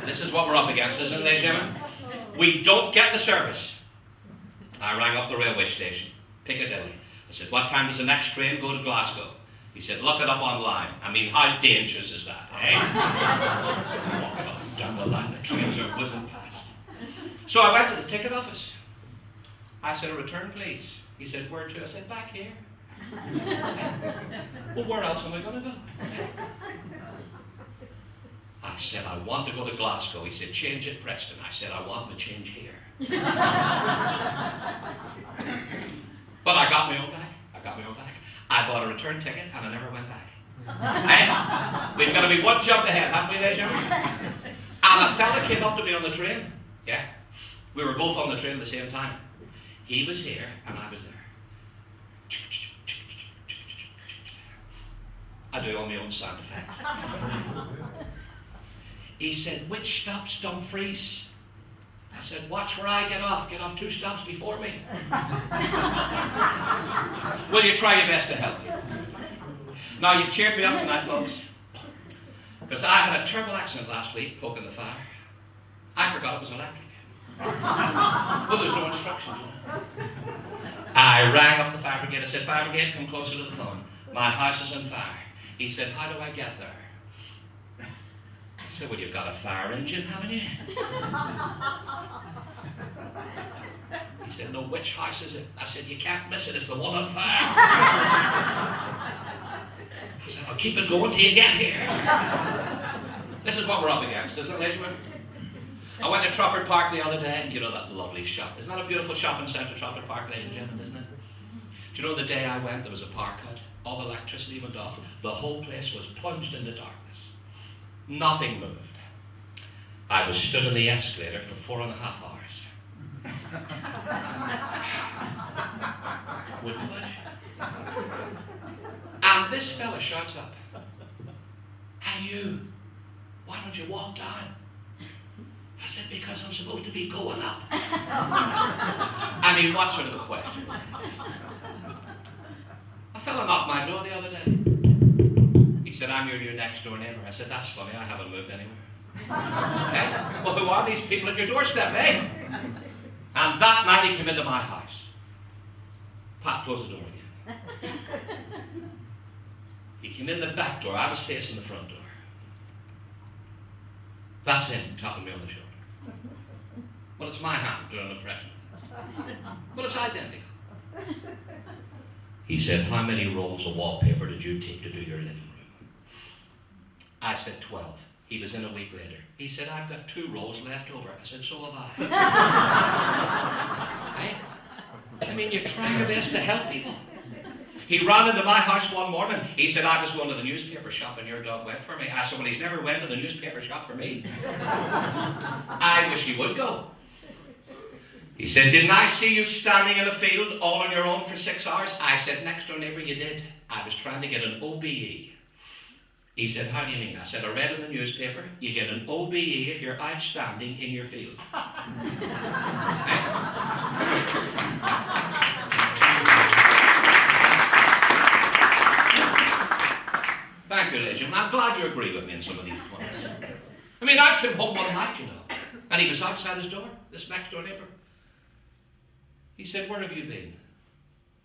This is what we're up against, isn't it, ladies and gentlemen? We don't get the service. I rang up the railway station, Piccadilly. I said, what time does the next train go to Glasgow? He said, look it up online. I mean, how dangerous is that, eh? Walked up and down the line, the trains are whizzing past. So I went to the ticket office. I said, a return, please. He said, where to? I said, back here. Well, where else am I going to go? I said, I want to go to Glasgow. He said, change at Preston. I said, I want to change here. But I got my own back. I bought a return ticket and I never went back. We've got to be one jump ahead, haven't we, ladies and gentlemen? And a fella came up to me on the train. Yeah. We were both on the train at the same time. He was here and I was there. I do all my own sound effects. He said, which stop's Dumfries? I said, watch where I get off. Get off 2 stops before me. Will you try your best to help me? Now, you've cheered me up tonight, folks. Because I had a terrible accident last week, poking the fire. I forgot it was electric. Well, there's no instructions. I rang up the fire brigade. I said, fire brigade, come closer to the phone. My house is on fire. He said, how do I get there? I said, well, you've got a fire engine, haven't you? He said, no, which house is it? I said, you can't miss it, it's the one on fire. I said, I'll keep it going till you get here. This is what we're up against, isn't it, ladies and gentlemen? I went to Trafford Park the other day, you know that lovely shop. Isn't that a beautiful shopping centre, Trafford Park, ladies and gentlemen, isn't it? Do you know the day I went, there was a power cut. All the electricity went off. The whole place was plunged into darkness. Nothing moved. I was stood in the escalator for 4.5 hours. Wouldn't budge. And this fella shouts up, hey you, why don't you walk down? I said, because I'm supposed to be going up. I mean, what sort of a question? A fella knocked my door the other day. He said, I'm your next door neighbour. I said, that's funny, I haven't moved anywhere. Eh? Well, who are these people at your doorstep, eh? And that night he came into my house. Pat, close the door again. He came in the back door. I was facing the front door. That's him tapping me on the shoulder. Well, it's my hand doing the pressure. But it's identical. He said, how many rolls of wallpaper did you take to do your living room? I said, 12. He was in a week later. He said, I've got 2 rolls left over. I said, so have I. I mean, you're trying your best to help people. He ran into my house one morning. He said, I was going to the newspaper shop and your dog went for me. I said, well, he's never went to the newspaper shop for me. I wish he would go. He said, didn't I see you standing in a field all on your own for 6 hours? I said, next door neighbour, you did. I was trying to get an OBE. He said, how do you mean? I said, I read in the newspaper, you get an OBE if you're outstanding in your field. Thank you, ladies and gentlemen. I'm glad you agree with me in some of these points. I mean, I came home one night, you know, and he was outside his door, this next door neighbour. He said, where have you been?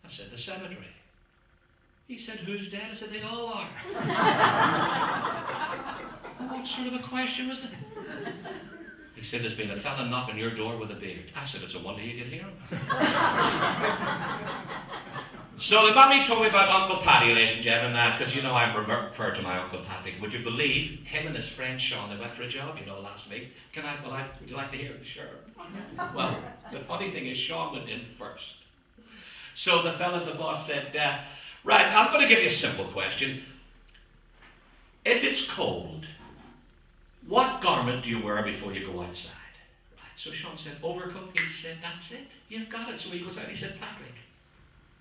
I said, the cemetery. He said, who's dead? I said, they all are. What sort of a question was that? He said, there's been a fella knocking your door with a beard. I said, it's a wonder you could hear him. So the mummy told me about Uncle Paddy, ladies and gentlemen, because you know I refer to my Uncle Paddy. Would you believe him and his friend Sean, they went for a job, you know, last week. Would you like to hear it? Sure. Well, the funny thing is Sean went in first. So the fella, the boss said, right, I'm going to give you a simple question. If it's cold, what garment do you wear before you go outside? Right, so Sean said, overcoat. He said, that's it. You've got it. So he goes out, he said, Patrick,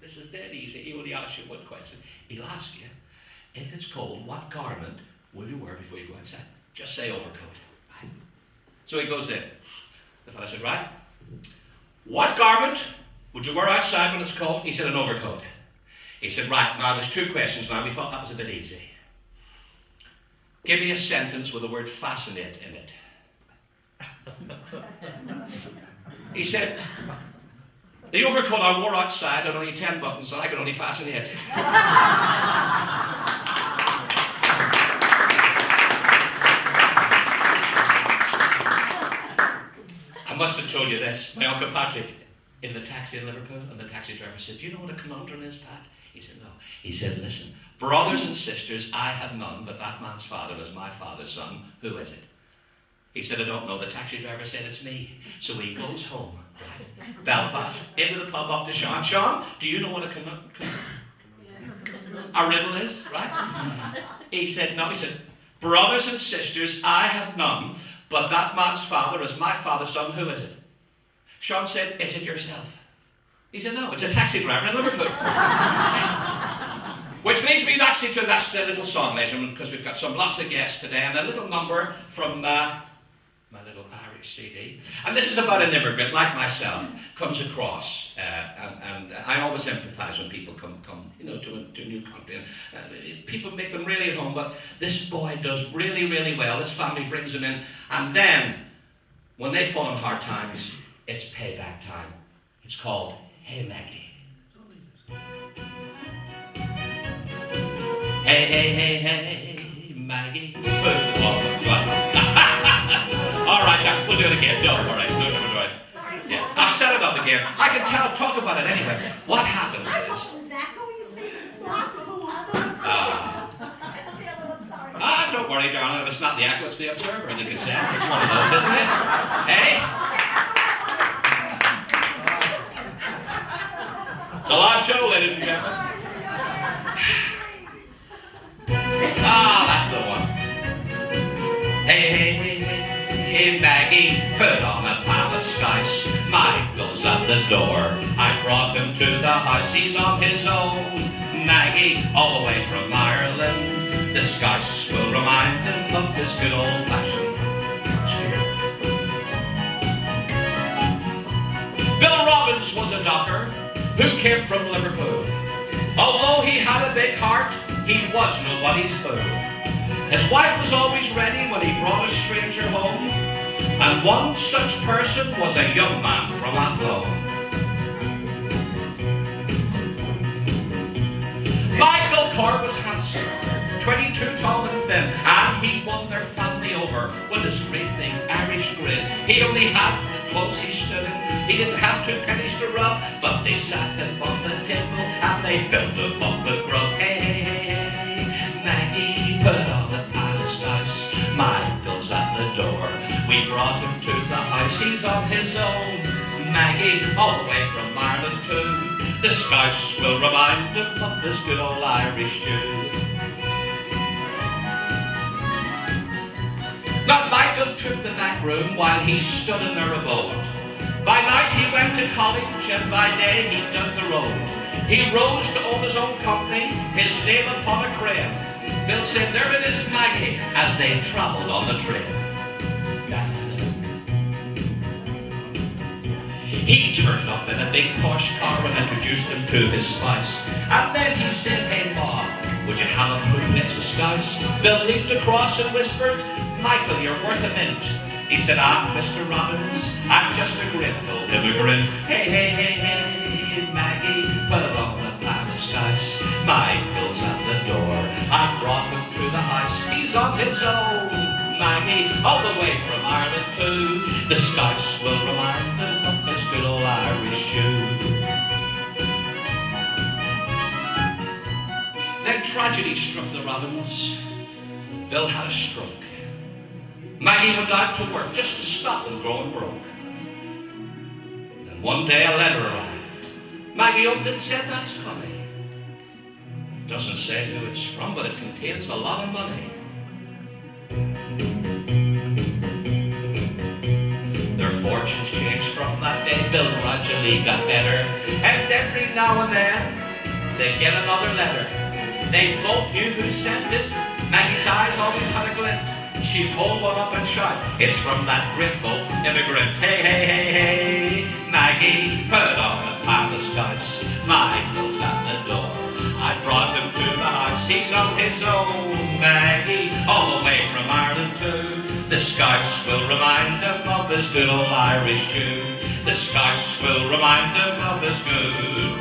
this is dead easy. He only asks you one question. He'll ask you, if it's cold, what garment will you wear before you go outside? Just say overcoat. Right? So he goes in. The fellow said, right, what garment would you wear outside when it's cold? He said, an overcoat. He said, right, now there's 2 questions now. We thought that was a bit easy. Give me a sentence with the word fascinate in it. He said, the overcoat I wore outside had only 10 buttons and I could only fasten it. I must have told you this. My Uncle Patrick in the taxi in Liverpool, and the taxi driver said, do you know what a conundrum is, Pat? He said, no. He said, listen, brothers and sisters, I have none, but that man's father is my father's son. Who is it? He said, I don't know. The taxi driver said, it's me. So he goes home, right? Belfast, into the pub up to Sean. Sean, do you know what a riddle is, right? He said, no. He said, brothers and sisters, I have none, but that man's father is my father's son. Who is it? Sean said, is it yourself? He said, no, it's a taxi driver in Liverpool. Which leads me actually to that little song, ladies and gentlemen, because we've got lots of guests today, and a little number from my little Irish CD. And this is about an immigrant like myself, comes across, and I always empathise when people come to a new country. And people make them really at home, but this boy does really, really well. This family brings him in, and then when they fall in hard times, it's payback time. It's called Hey Maggie. Hey, hey, hey, hey, Maggie. All right, we'll do it again. Don't worry. Do it. Yeah, I've set it up again. I can talk about it anyway. What happens is... don't worry, darling. If it's not the echo, it's the observer. You can say it's one of those, isn't it? Hey? It's a live show, ladies and gentlemen. That's the one. Hey, hey, hey, hey, Maggie, put on a pile of skies. Michael's at the door. I brought him to the house. He's on his own. Maggie, all the way from Ireland. The skies will remind him of his good old-fashioned cheer. Bill Robbins was a docker who came from Liverpool. Although he had a big heart, he was nobody's fool. His wife was always ready when he brought a stranger home, and one such person was a young man from Athlone. Michael Corr was handsome, 22 tall and thin, and he won their family over with his great big Irish grin. He only had the clothes he stood in. He didn't have 2 pennies to rub, but they sat him on the table and they filled him up with grub. Hey, hey, hey, hey, Maggie, put on a pile of spice. Michael's at the door. We brought him to the house. He's on his own. Maggie, all the way from Ireland too. The scouse will remind him of his good old Irish Jew. Now Michael took the back room while he stood in their abode. By night he went to college, and by day he dug the road. He rose to own his own company, his name upon a crane. Bill said, there it is, Maggie, as they travelled on the train. He turned up in a big posh car and introduced him to his spouse. And then he said, hey, Ma, would you have a moon next to Scouse? Bill leaped across and whispered, Michael, you're worth a mint. He said, Mr. Robbins, I'm just a grateful immigrant. Hey, hey, hey, hey, Maggie, put on a pile of Scouse. Michael's at the door. I brought him to the house. He's on his own. Maggie, all the way from Ireland too. The Scouse will remind him of his good old Irish Jew. Then tragedy struck the Robbins. Bill had a stroke. Maggie went out to work just to stop them growing broke. Then one day a letter arrived. Maggie opened it and said, that's funny. It doesn't say who it's from, but it contains a lot of money. Their fortunes changed from that day. Bill gradually got better, and every now and then they'd get another letter. They both knew who sent it. Maggie's eyes always had a glint. She'd hold one up and shout, it's from that grateful immigrant. Hey, hey, hey, hey, Maggie, put on a pile of Scouse. Michael's at the door. I brought him to the house. He's on his own. Maggie, all the way from Ireland too. The Scouts will remind him of his good old Irish Jew. The Scouts will remind him of his good